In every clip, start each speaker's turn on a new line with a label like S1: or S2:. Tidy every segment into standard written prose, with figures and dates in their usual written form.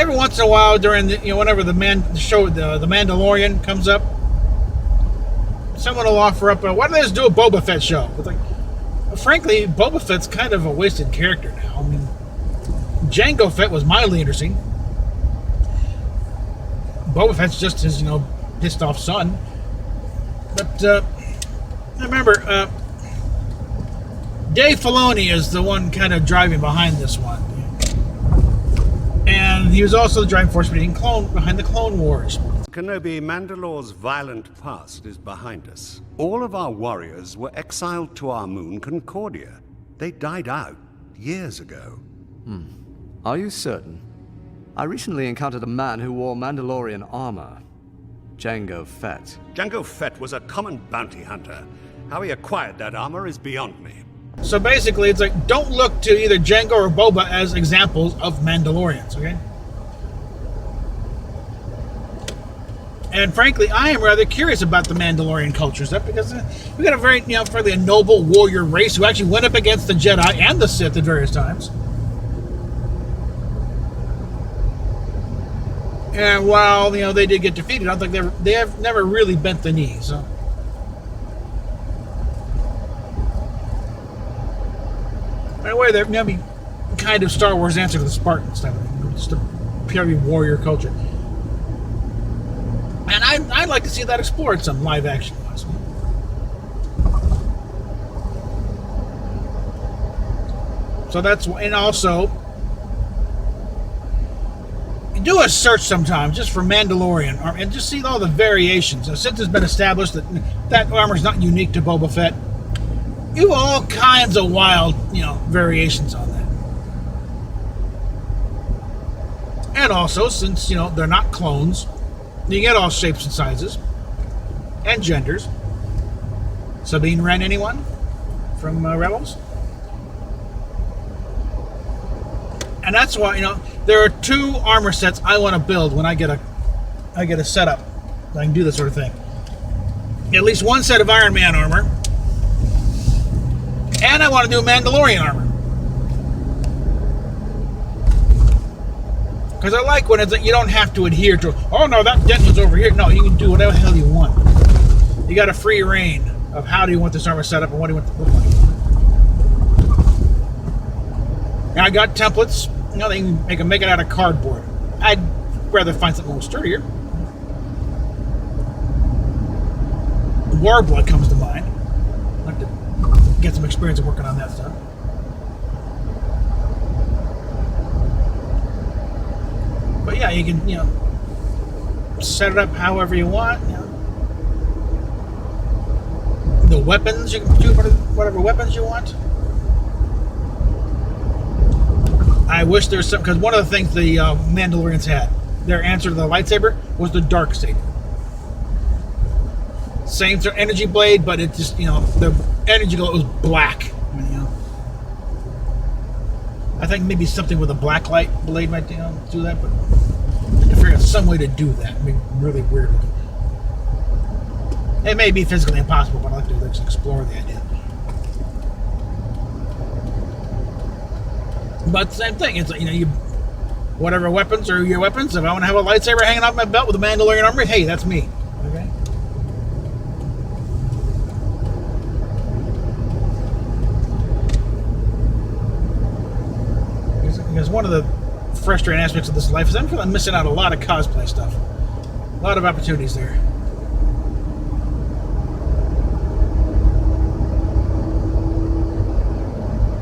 S1: every once in a while during the, whenever the Mandalorian comes up, someone will offer up, why don't they just do a Boba Fett show? It's like, frankly, Boba Fett's kind of a wasted character now. I mean, Jango Fett was mildly interesting. Boba Fett's just his, pissed off son. But remember, Dave Filoni is the one kind of driving behind this one. And he was also the driving force behind the Clone Wars.
S2: Kenobi, Mandalore's violent past is behind us. All of our warriors were exiled to our moon, Concordia. They died out years ago.
S3: Are you certain? I recently encountered a man who wore Mandalorian armor. Jango Fett.
S2: Jango Fett was a common bounty hunter. How he acquired that armor is beyond me.
S1: So basically, it's like, don't look to either Jango or Boba as examples of Mandalorians, okay? And frankly, I am rather curious about the Mandalorian culture stuff because we got a very, fairly a noble warrior race who actually went up against the Jedi and the Sith at various times. And while, they did get defeated, I don't think they have never really bent the knee, so. Anyway, they're maybe kind of Star Wars answer to the Spartans, just a purely warrior culture. And I'd like to see that explored some live action wise. So that's, and also, do a search sometime just for Mandalorian and just see all the variations. Since it's been established that armor is not unique to Boba Fett, you have all kinds of wild, variations on that. And also, since, they're not clones, you get all shapes and sizes and genders. Sabine Wren, anyone from Rebels? And that's why, there are 2 armor sets I want to build when I get a setup. I can do this sort of thing. At least one set of Iron Man armor. And I want to do Mandalorian armor. Because I like when it's like you don't have to adhere to, oh no, that dent was over here. No, you can do whatever the hell you want. You got a free reign of how do you want this armor set up and what do you want it to look like. Now I got templates. They can make it out of cardboard. I'd rather find something a little sturdier. Warblood comes to mind. I'd like to get some experience of working on that stuff. But yeah, you can, set it up however you want. The weapons, you can do whatever weapons you want. I wish there was some, because one of the things the Mandalorians had, their answer to the lightsaber was the dark saber. Same for energy blade, but it just, the energy glow was black. I think maybe something with a black light blade might do that, but I have to figure out some way to do that. I mean, really weird looking. It may be physically impossible, but I'd like to just explore the idea. But same thing, it's like, you whatever weapons are your weapons. If I want to have a lightsaber hanging off my belt with a Mandalorian armor, hey, that's me. Okay. Because one of the frustrating aspects of this life is I'm missing out a lot of cosplay stuff. A lot of opportunities there.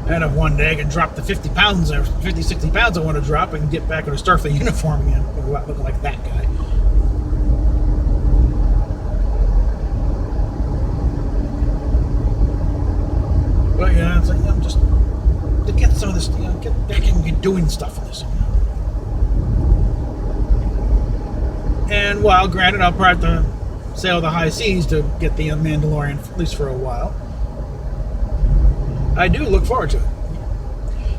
S1: And if one day I can drop the 50 pounds or 50, 60 pounds I want to drop and get back in a Starfleet uniform again, looking like that guy. But yeah, it's like, just to get some of this, get back and doing stuff in this. And while granted, I'll probably have to sail the high seas to get the Mandalorian, at least for a while. I do look forward to it.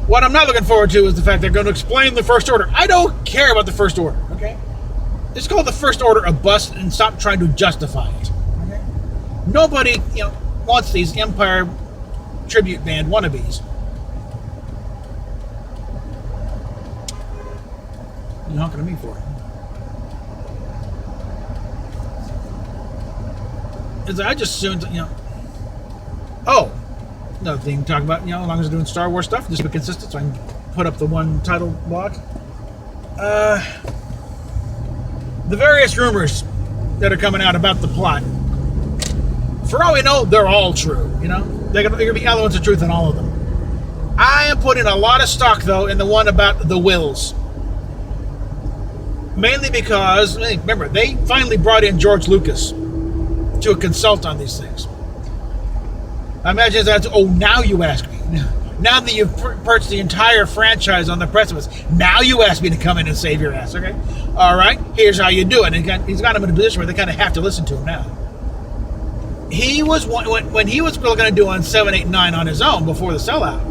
S1: What I'm not looking forward to is the fact they're going to explain the First Order. I don't care about the First Order, okay? Just call the First Order a bust and stop trying to justify it, okay? Nobody, wants these Empire tribute band wannabes. you honking at me for? I just assumed, Oh, another thing to talk about, as long as I'm doing Star Wars stuff, just be consistent, so I can put up the one title block. The various rumors that are coming out about the plot, for all we know, they're all true. There are going to be elements of truth in all of them. I am putting a lot of stock, though, in the one about the wills. Mainly because, remember, they finally brought in George Lucas to consult on these things. I imagine that's, now you ask me. Now that you've purchased the entire franchise on the precipice, now you ask me to come in and save your ass, okay? All right, here's how you do it. And he's got him in a position where they kind of have to listen to him now. He was, when he was going to do on 7, 8, 9 on his own before the sellout,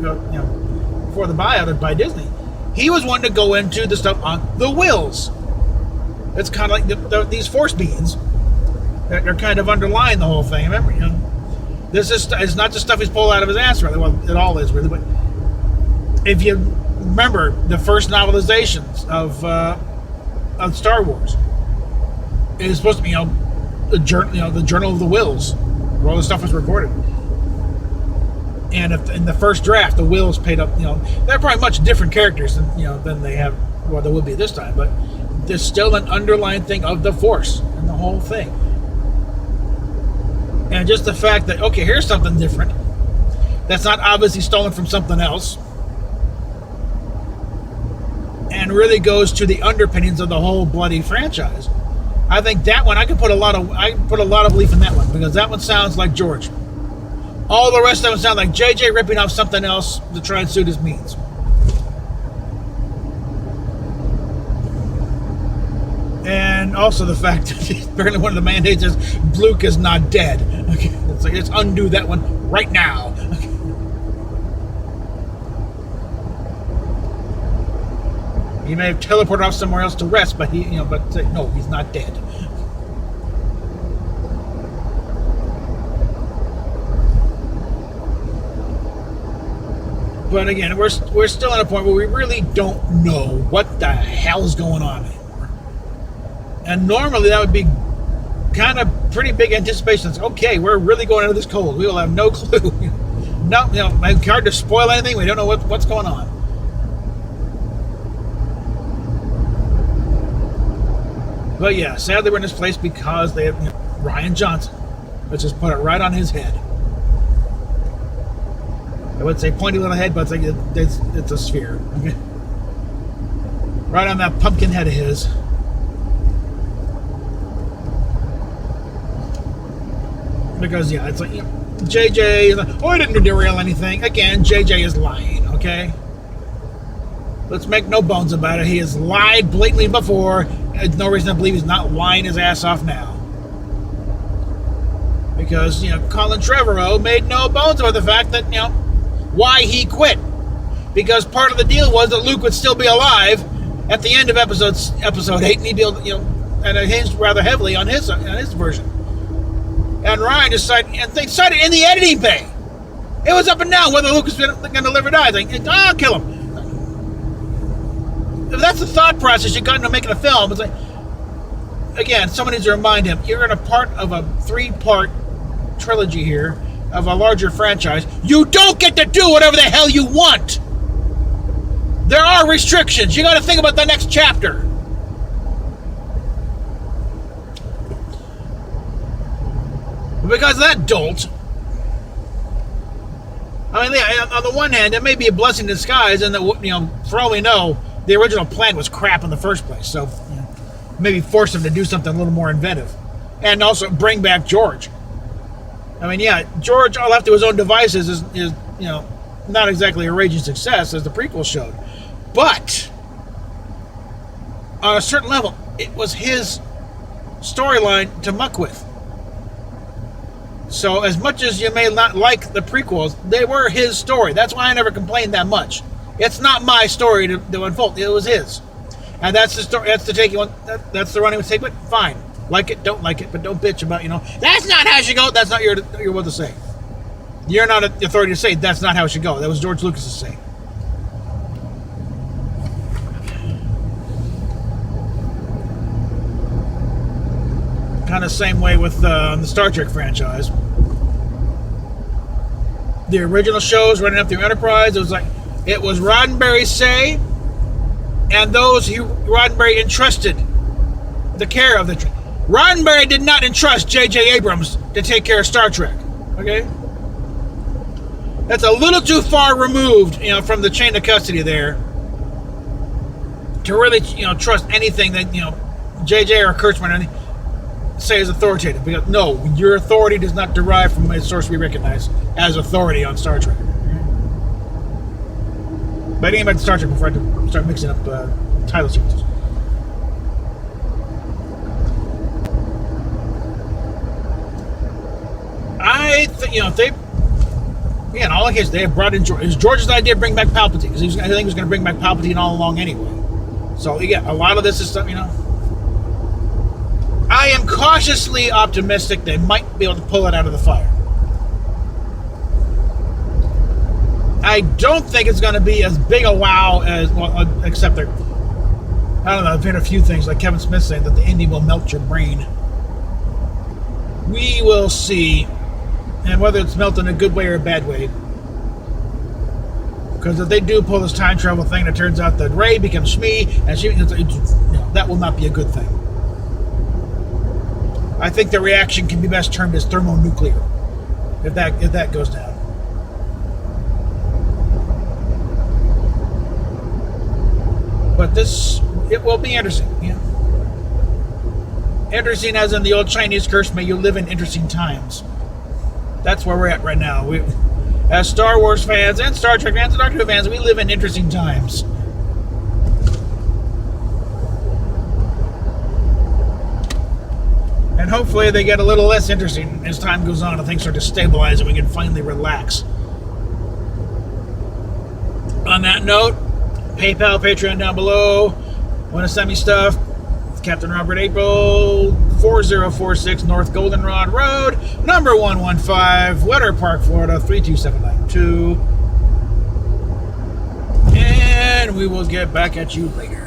S1: before the buyout by Disney, he was wanting to go into the stuff on the wills. It's kind of like these force beings that are kind of underlying the whole thing. Remember, this is, it's not just stuff he's pulled out of his ass, really. Well, it all is, really. But if you remember the first novelizations of Star Wars, it is supposed to be, the Journal of the Wills, where all the stuff was recorded. And in the first draft, the wills paid up. They're probably much different characters than they have. Well, there would be this time, but there's still an underlying thing of the Force and the whole thing. And just the fact that, okay, here's something different that's not obviously stolen from something else, and really goes to the underpinnings of the whole bloody franchise. I think that one I can put a lot of belief in that one, because that one sounds like George. All the rest of them sound like JJ ripping off something else to try and suit his means. And also the fact that apparently one of the mandates is Luke is not dead. Okay, it's like, let's undo that one right now. Okay. He may have teleported off somewhere else to rest, but no, he's not dead. But again, we're still at a point where we really don't know what the hell's going on anymore. And normally that would be kind of pretty big anticipation. It's, okay, we're really going into this cold. We will have no clue. No, it's hard to spoil anything. We don't know what's going on. But yeah, sadly we're in this place because they have Rian Johnson. Let's just put it right on his head. I would say pointy little head, but it's a sphere. Okay? Right on that pumpkin head of his. Because, it's like, JJ, I didn't derail anything. Again, JJ is lying, okay? Let's make no bones about it. He has lied blatantly before. There's no reason to believe he's not lying his ass off now. Because, Colin Trevorrow made no bones about the fact that, why he quit. Because part of the deal was that Luke would still be alive at the end of episode 8, and he'd be able to, and it hinged rather heavily on his version. And Ryan decided, and they decided in the editing bay. It was up and down whether Luke was going to live or die. I'll kill him. If that's the thought process you got into making a film, it's like, again, someone needs to remind him, you're in a part of a 3-part trilogy here of a larger franchise. You don't get to do whatever the hell you want. There are restrictions. You got to think about the next chapter. Because of that dolt, on the one hand, it may be a blessing in disguise, and that, for all we know, the original plan was crap in the first place. So, maybe force him to do something a little more inventive, and also bring back George. George, all left to his own devices, is not exactly a raging success as the prequel showed, but on a certain level, it was his storyline to muck with. So as much as you may not like the prequels, they were his story. That's why I never complained that much. It's not my story to unfold. It was his. And that's the story. That's the take you want. That's the run he would take. But fine, like it, don't like it, but don't bitch about that's not how it should go. That's not your what to say. You're not the authority to say that's not how it should go. That was George Lucas's say. Kind of same way with the Star Trek franchise. The original shows running up through Enterprise, it was Roddenberry's say, and those who Roddenberry entrusted the care of the. Roddenberry did not entrust J.J. Abrams to take care of Star Trek. Okay, that's a little too far removed, from the chain of custody there, to really, trust anything that J.J. or Kurtzman or anything say is authoritative. Because no, your authority does not derive from a source we recognize as authority on Star Trek. But I didn't about Star Trek before I start mixing up title sequences. I think if they, in all cases, they have brought in George. It was George's idea to bring back Palpatine because I think he was going to bring back Palpatine all along anyway. So yeah, a lot of this is stuff. I am cautiously optimistic they might be able to pull it out of the fire. I don't think it's going to be as big a wow as, except I don't know, I've heard a few things like Kevin Smith saying that the ending will melt your brain. We will see, and whether it's melted in a good way or a bad way. Because if they do pull this time travel thing, it turns out that Rey becomes Shmi, and that will not be a good thing. I think the reaction can be best termed as thermonuclear, if that goes down. But it will be interesting. Interesting as in the old Chinese curse, may you live in interesting times. That's where we're at right now. As Star Wars fans and Star Trek fans and Doctor Who fans, we live in interesting times. And hopefully they get a little less interesting as time goes on and things start to stabilize and we can finally relax. On that note, PayPal, Patreon down below. Want to send me stuff? Captain Robert April, 4046 North Goldenrod Road, number 115, Winter Park, Florida, 32792. And we will get back at you later.